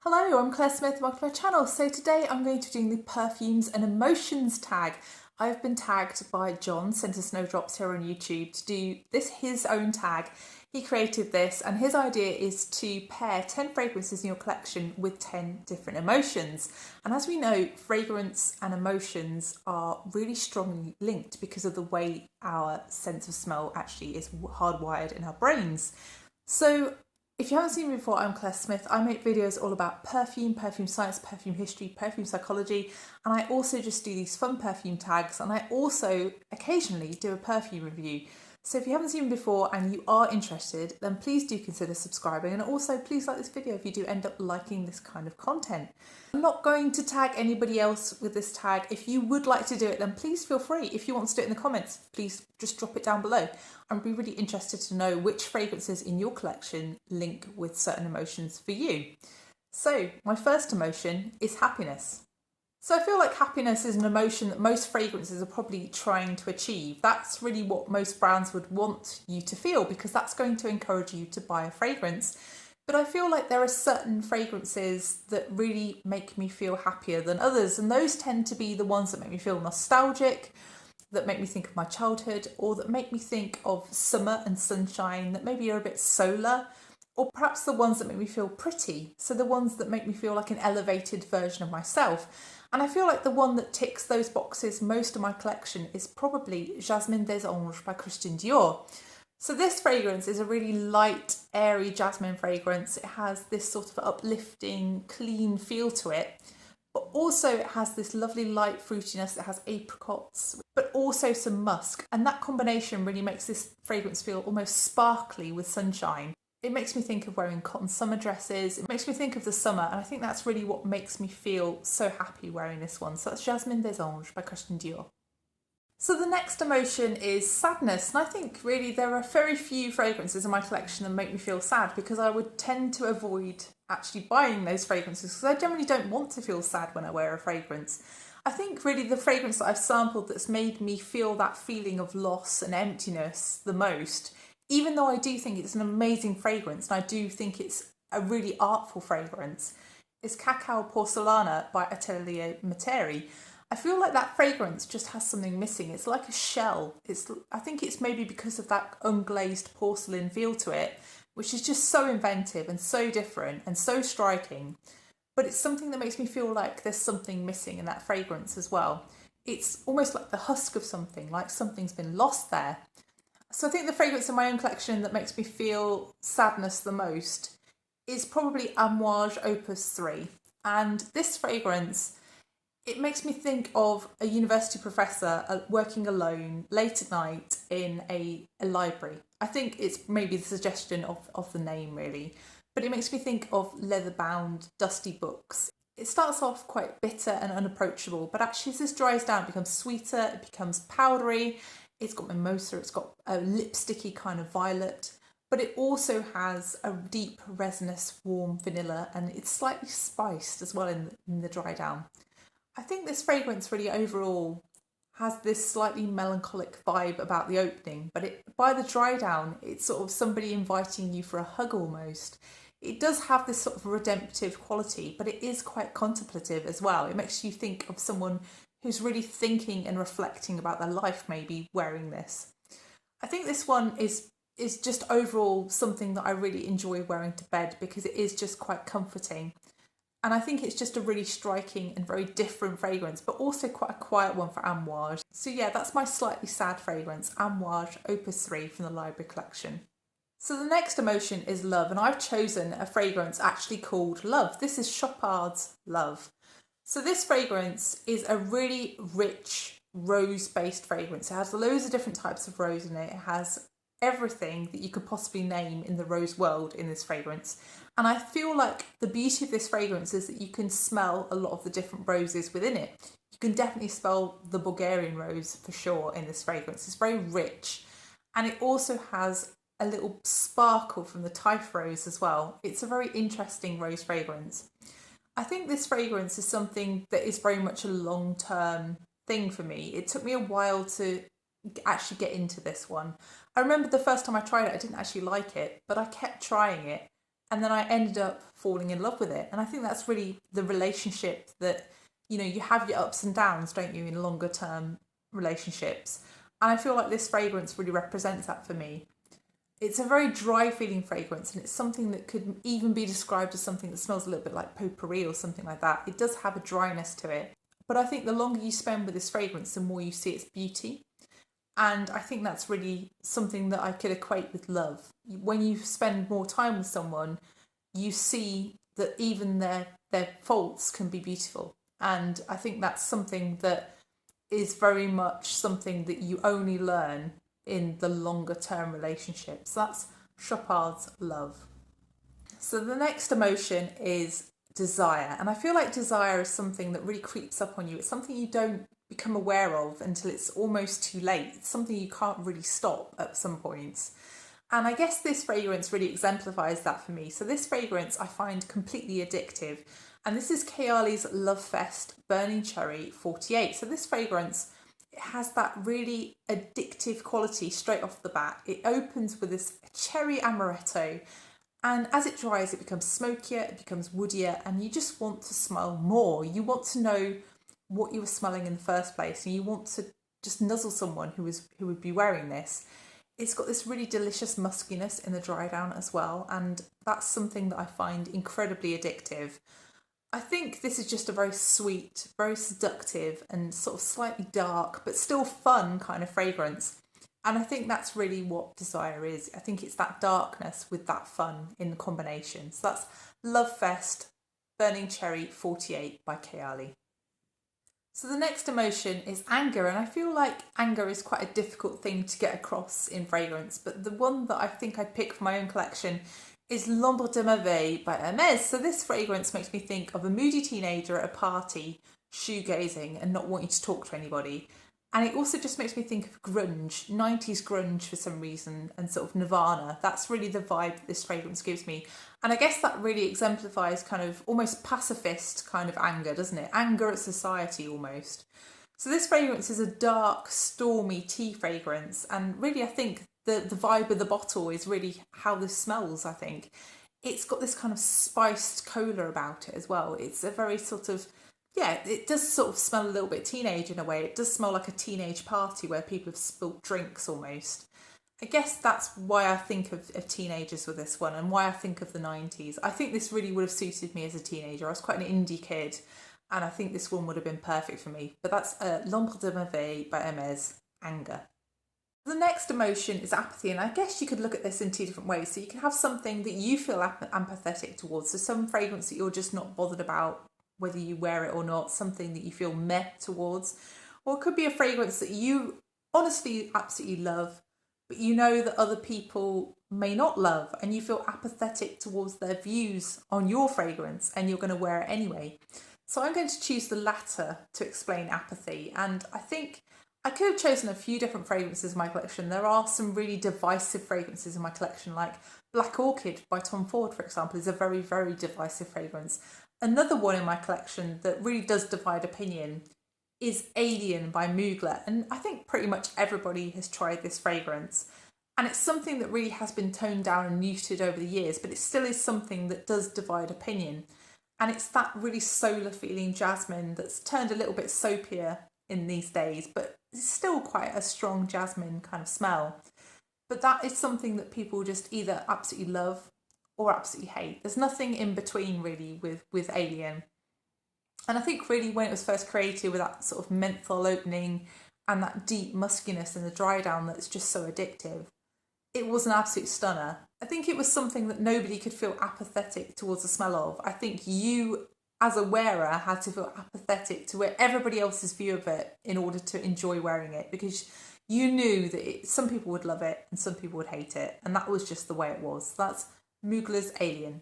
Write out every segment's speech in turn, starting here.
Hello, I'm Claire Smith, welcome to my channel. So today I'm going to be doing the Perfumes and Emotions tag. I've been tagged by John, Centre Snowdrops here on YouTube, to do this his own tag. He created this and his idea is to pair 10 fragrances in your collection with 10 different emotions. And as we know, fragrance and emotions are really strongly linked because of the way our sense of smell actually is hardwired in our brains. So if you haven't seen me before, I'm Claire Smith. I make videos all about perfume, perfume science, perfume history, perfume psychology, and I also just do these fun perfume tags, and I also occasionally do a perfume review. So if you haven't seen me before and you are interested, then please do consider subscribing, and also please like this video if you do end up liking this kind of content. I'm not going to tag anybody else with this tag. If you would like to do it, then please feel free. If you want to do it in the comments, please just drop it down below. I'd be really interested to know which fragrances in your collection link with certain emotions for you. So my first emotion is happiness. So I feel like happiness is an emotion that most fragrances are probably trying to achieve. That's really what most brands would want you to feel, because that's going to encourage you to buy a fragrance. But I feel like there are certain fragrances that really make me feel happier than others, and those tend to be the ones that make me feel nostalgic, that make me think of my childhood, or that make me think of summer and sunshine, that maybe are a bit solar, or perhaps the ones that make me feel pretty, so the ones that make me feel like an elevated version of myself. And I feel like the one that ticks those boxes most of my collection is probably Jasmin des Anges by Christian Dior. So this fragrance is a really light, airy jasmine fragrance. It has this sort of uplifting, clean feel to it, but also it has this lovely light fruitiness. It has apricots, but also some musk. And that combination really makes this fragrance feel almost sparkly with sunshine. It makes me think of wearing cotton summer dresses. It makes me think of the summer, and I think that's really what makes me feel so happy wearing this one. So that's Jasmin des Anges by Christian Dior. So the next emotion is sadness, and I think really there are very few fragrances in my collection that make me feel sad, because I would tend to avoid actually buying those fragrances because I generally don't want to feel sad when I wear a fragrance. I think really the fragrance that I've sampled that's made me feel that feeling of loss and emptiness the most, even though I do think it's an amazing fragrance and I do think it's a really artful fragrance, is Cacao Porcelana by Atelier Matieri. I feel like that fragrance just has something missing. It's like a shell. I think it's maybe because of that unglazed porcelain feel to it, which is just so inventive and so different and so striking. But it's something that makes me feel like there's something missing in that fragrance as well. It's almost like the husk of something, like something's been lost there. So I think the fragrance in my own collection that makes me feel sadness the most is probably Amouage Opus 3. And this fragrance, it makes me think of a university professor working alone late at night in a library. I think it's maybe the suggestion of the name really, but it makes me think of leather-bound, dusty books. It starts off quite bitter and unapproachable, but actually as this dries down, it becomes sweeter, it becomes powdery. It's got mimosa, it's got a lipsticky kind of violet, but it also has a deep resinous warm vanilla, and it's slightly spiced as well in the dry down. I think this fragrance really overall has this slightly melancholic vibe about the opening, but by the dry down, it's sort of somebody inviting you for a hug almost. It does have this sort of redemptive quality, but it is quite contemplative as well. It makes you think of someone who's really thinking and reflecting about their life maybe wearing this. I think this one is just overall something that I really enjoy wearing to bed because it is just quite comforting. And I think it's just a really striking and very different fragrance, but also quite a quiet one for Amouage. So yeah, that's my slightly sad fragrance, Amouage Opus 3 from the library collection. So the next emotion is love, and I've chosen a fragrance actually called Love. This is Chopard's Love. So this fragrance is a really rich rose-based fragrance. It has loads of different types of rose in it. It has everything that you could possibly name in the rose world in this fragrance. And I feel like the beauty of this fragrance is that you can smell a lot of the different roses within it. You can definitely smell the Bulgarian rose for sure in this fragrance. It's very rich, and it also has a little sparkle from the Typh rose as well. It's a very interesting rose fragrance. I think this fragrance is something that is very much a long-term thing for me. It took me a while to actually get into this one. I remember the first time I tried it, I didn't actually like it, but I kept trying it. And then I ended up falling in love with it. And I think that's really the relationship that, you have your ups and downs, don't you, in longer term relationships. And I feel like this fragrance really represents that for me. It's a very dry feeling fragrance, and it's something that could even be described as something that smells a little bit like potpourri or something like that. It does have a dryness to it. But I think the longer you spend with this fragrance, the more you see its beauty. And I think that's really something that I could equate with love. When you spend more time with someone, you see that even their faults can be beautiful. And I think that's something that is very much something that you only learn in the longer term relationships. That's Chopard's Love. So the next emotion is desire. And I feel like desire is something that really creeps up on you. It's something you don't become aware of until it's almost too late. It's something you can't really stop at some points. And I guess this fragrance really exemplifies that for me. So this fragrance I find completely addictive. And this is Kayali's Lovefest Burning Cherry 48. So this fragrance, it has that really addictive quality straight off the bat. It opens with this cherry amaretto, and as it dries, it becomes smokier, it becomes woodier, and you just want to smell more. You want to know what you were smelling in the first place, and you want to just nuzzle someone who would be wearing this. It's got this really delicious muskiness in the dry down as well, and that's something that I find incredibly addictive. I think this is just a very sweet, very seductive, and sort of slightly dark but still fun kind of fragrance. And I think that's really what desire is. I think it's that darkness with that fun in the combination. So that's Lovefest Burning Cherry 48 by Kayali. So the next emotion is anger, and I feel like anger is quite a difficult thing to get across in fragrance, but the one that I think I'd pick for my own collection is L'Ombre de Merveilles by Hermes. So this fragrance makes me think of a moody teenager at a party, shoegazing and not wanting to talk to anybody. And it also just makes me think of grunge, 90s grunge for some reason, and sort of Nirvana. That's really the vibe that this fragrance gives me. And I guess that really exemplifies kind of almost pacifist kind of anger, doesn't it? Anger at society almost. So this fragrance is a dark, stormy tea fragrance. And really, I think the vibe of the bottle is really how this smells, I think. It's got this kind of spiced cola about it as well. It's a very sort of, it does sort of smell a little bit teenage in a way. It does smell like a teenage party where people have spilt drinks almost. I guess that's why I think of teenagers with this one, and why I think of the 90s. I think this really would have suited me as a teenager. I was quite an indie kid, and I think this one would have been perfect for me. But that's L'Ombre de Merveilles by Hermes, Anger. The next emotion is apathy, and I guess you could look at this in two different ways. So you can have something that you feel empathetic towards, so some fragrance that you're just not bothered about whether you wear it or not, something that you feel meh towards. Or it could be a fragrance that you honestly absolutely love, but you know that other people may not love, and you feel apathetic towards their views on your fragrance, and you're going to wear it anyway. So I'm going to choose the latter to explain apathy, and I think I could have chosen a few different fragrances in my collection. There are some really divisive fragrances in my collection, like Black Orchid by Tom Ford, for example, is a very, very divisive fragrance. Another one in my collection that really does divide opinion is Alien by Mugler, and I think pretty much everybody has tried this fragrance, and it's something that really has been toned down and muted over the years, but it still is something that does divide opinion. And it's that really solar feeling jasmine that's turned a little bit soapier in these days, but it's still quite a strong jasmine kind of smell. But that is something that people just either absolutely love or absolutely hate. There's nothing in between really with Alien. And I think really when it was first created with that sort of menthol opening and that deep muskiness in the dry down that's just so addictive, it was an absolute stunner. I think it was something that nobody could feel apathetic towards the smell of. I think you, as a wearer, had to feel apathetic to everybody else's view of it in order to enjoy wearing it, because you knew that some people would love it and some people would hate it, and that was just the way it was. That's Mugler's Alien.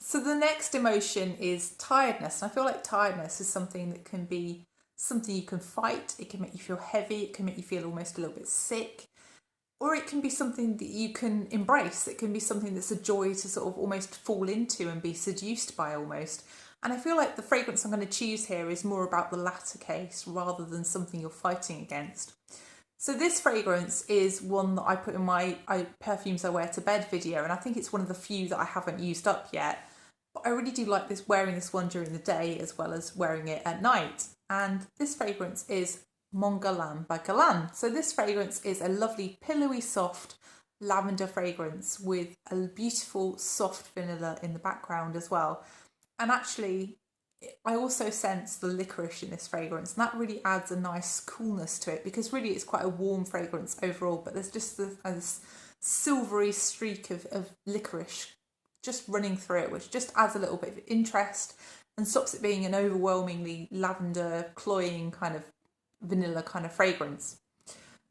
So the next emotion is tiredness. And I feel like tiredness is something that can be something you can fight. It can make you feel heavy. It can make you feel almost a little bit sick. Or it can be something that you can embrace. It can be something that's a joy to sort of almost fall into and be seduced by almost. And I feel like the fragrance I'm going to choose here is more about the latter case rather than something you're fighting against. So this fragrance is one that I put in my perfumes I wear to bed video, and I think it's one of the few that I haven't used up yet. But I really do like this, wearing this one during the day as well as wearing it at night. And this fragrance is Guerlain by Guerlain. So this fragrance is a lovely pillowy soft lavender fragrance with a beautiful soft vanilla in the background as well. And actually, I also sense the licorice in this fragrance, and that really adds a nice coolness to it, because really it's quite a warm fragrance overall, but there's just this silvery streak of licorice just running through it, which just adds a little bit of interest and stops it being an overwhelmingly lavender, cloying kind of vanilla kind of fragrance.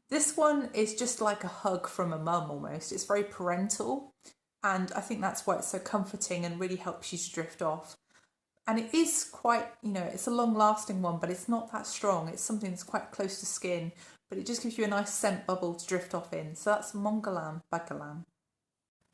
This one is just like a hug from a mum almost. It's very parental, and I think that's why it's so comforting and really helps you to drift off. And it is quite, it's a long-lasting one, but it's not that strong. It's something that's quite close to skin, but it just gives you a nice scent bubble to drift off in. So that's Guerlain by Guerlain.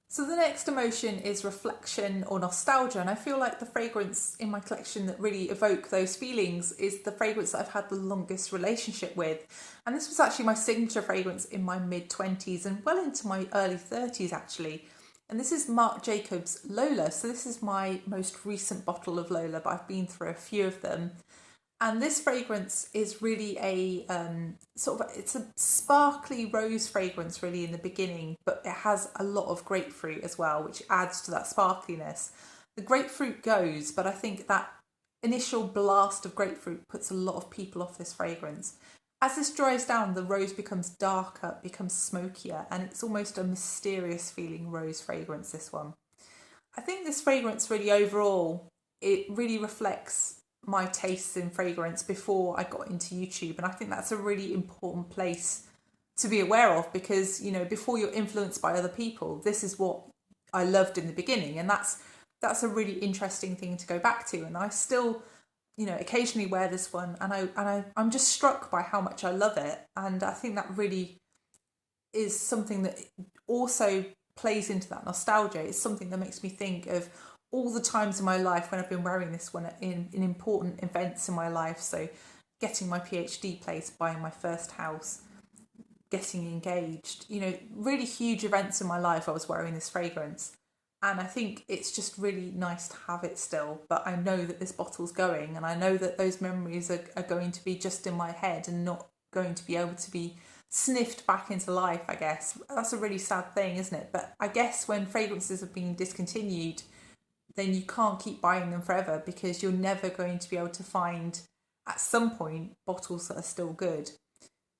So the next emotion is reflection or nostalgia, and I feel like the fragrance in my collection that really evoke those feelings is the fragrance that I've had the longest relationship with. And this was actually my signature fragrance in my mid-20s and well into my early 30s actually. And this is Marc Jacobs Lola. So this is my most recent bottle of Lola, but I've been through a few of them. And this fragrance is really a it's a sparkly rose fragrance really in the beginning, but it has a lot of grapefruit as well, which adds to that sparkliness. The grapefruit goes, but I think that initial blast of grapefruit puts a lot of people off this fragrance. As this dries down, the rose becomes darker, becomes smokier, and it's almost a mysterious feeling rose fragrance, this one. I think this fragrance really overall, it really reflects my tastes in fragrance before I got into YouTube, and I think that's a really important place to be aware of, because before you're influenced by other people, this is what I loved in the beginning, and that's a really interesting thing to go back to. And I still occasionally wear this one, and I'm just struck by how much I love it, and I think that really is something that also plays into that nostalgia. It's something that makes me think of all the times in my life when I've been wearing this one in important events in my life. So getting my PhD place, buying my first house, getting engaged, really huge events in my life I was wearing this fragrance. And I think it's just really nice to have it still. But I know that this bottle's going, and I know that those memories are going to be just in my head and not going to be able to be sniffed back into life, I guess. That's a really sad thing, isn't it? But I guess when fragrances have been discontinued, then you can't keep buying them forever, because you're never going to be able to find, at some point, bottles that are still good.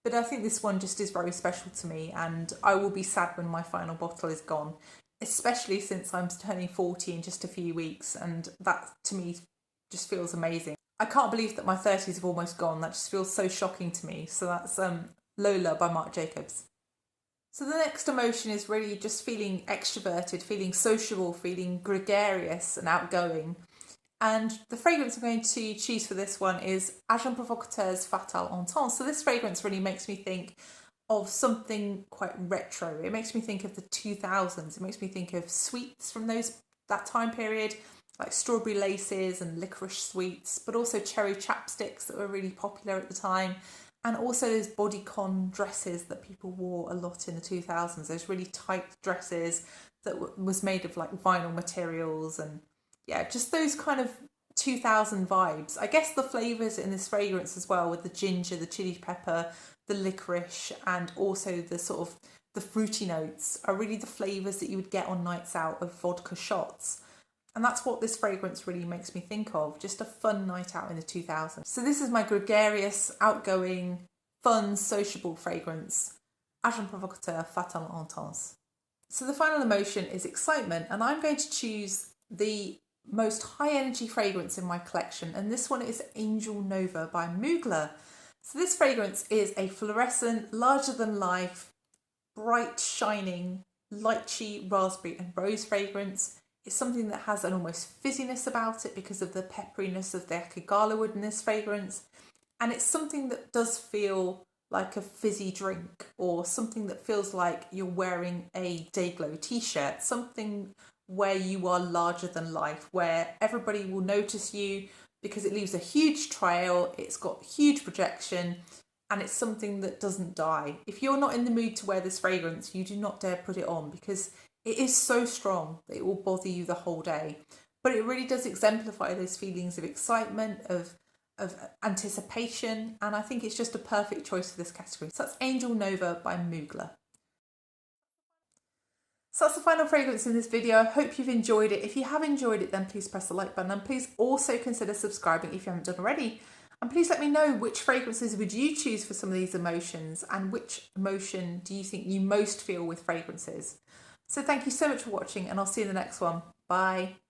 But I think this one just is very special to me, and I will be sad when my final bottle is gone, especially since I'm turning 40 in just a few weeks, and that to me just feels amazing. I can't believe that my 30s have almost gone. That just feels so shocking to me. So that's Lola by Marc Jacobs. So the next emotion is really just feeling extroverted, feeling sociable, feeling gregarious and outgoing. And the fragrance I'm going to choose for this one is Agent Provocateur's Fatale. So this fragrance really makes me think of something quite retro. It makes me think of the 2000s. It makes me think of sweets from that time period, like strawberry laces and licorice sweets, but also cherry chapsticks that were really popular at the time. And also those bodycon dresses that people wore a lot in the 2000s, those really tight dresses that was made of like vinyl materials, and yeah, just those kind of 2000 vibes. I guess the flavours in this fragrance as well, with the ginger, the chili pepper, the licorice, and also the sort of the fruity notes, are really the flavours that you would get on nights out of vodka shots. And that's what this fragrance really makes me think of, just a fun night out in the 2000s. So this is my gregarious, outgoing, fun, sociable fragrance, Agent Provocateur Fatale. So the final emotion is excitement, and I'm going to choose the most high energy fragrance in my collection, and this one is Angel Nova by Mugler. So this fragrance is a fluorescent, larger than life, bright, shining, lychee, raspberry and rose fragrance. It's something that has an almost fizziness about it because of the pepperiness of the Kayali wood in this fragrance. And it's something that does feel like a fizzy drink, or something that feels like you're wearing a Dayglow t-shirt, something where you are larger than life, where everybody will notice you because it leaves a huge trail, it's got huge projection, and it's something that doesn't die. If you're not in the mood to wear this fragrance, you do not dare put it on because it is so strong that it will bother you the whole day. But it really does exemplify those feelings of excitement, of anticipation, and I think it's just a perfect choice for this category. So that's Angel Nova by Mugler. So that's the final fragrance in this video. I hope you've enjoyed it. If you have enjoyed it, then please press the like button, and please also consider subscribing if you haven't done already. And please let me know which fragrances would you choose for some of these emotions, and which emotion do you think you most feel with fragrances. So thank you so much for watching, and I'll see you in the next one. Bye.